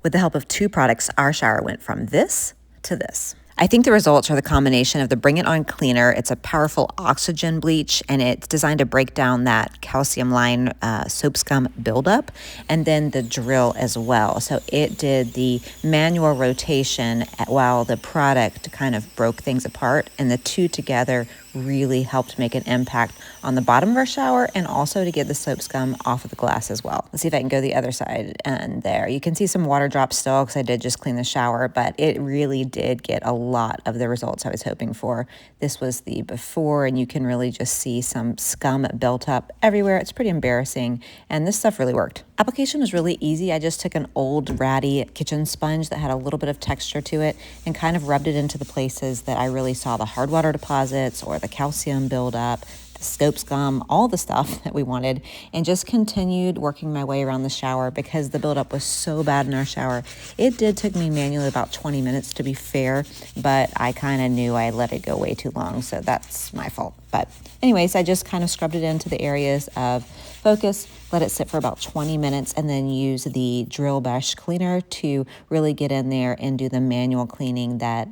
With the help of 2 products, our shower went from this to this. I think the results are the combination of the Bring It On cleaner. It's a powerful oxygen bleach, and it's designed to break down that calcium line soap scum buildup, and then the drill as well. So it did the manual rotation while the product kind of broke things apart, and the two together really helped make an impact on the bottom of our shower and also to get the soap scum off of the glass as well. Let's see if I can go the other side, and there you can see some water drops still because I did just clean the shower, but it really did get a lot of the results I was hoping for. This was the before, and you can really just see some scum built up everywhere. It's pretty embarrassing, and this stuff really worked. Application was really easy. I just took an old ratty kitchen sponge that had a little bit of texture to it and kind of rubbed it into the places that I really saw the hard water deposits or the calcium buildup, the soap scum, all the stuff that we wanted, and just continued working my way around the shower because the buildup was so bad in our shower. It did take me manually about 20 minutes to be fair, but I kind of knew I let it go way too long, so that's my fault. But anyways, I just kind of scrubbed it into the areas of focus, let it sit for about 20 minutes, and then use the drill brush cleaner to really get in there and do the manual cleaning that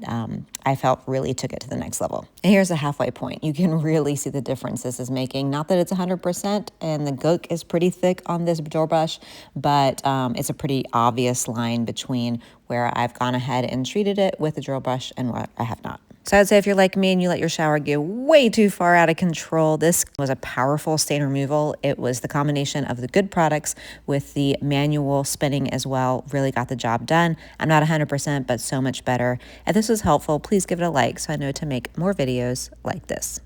I felt really took it to the next level. And here's a halfway point. You can really see the difference this is making. Not that it's 100%, and the gook is pretty thick on this drill brush, but it's a pretty obvious line between where I've gone ahead and treated it with the drill brush and where I have not. So I'd say if you're like me and you let your shower get way too far out of control, this was a powerful stain removal. It was the combination of the good products with the manual spinning as well. Really got the job done. I'm not 100%, but so much better. If this was helpful, please give it a like so I know to make more videos like this.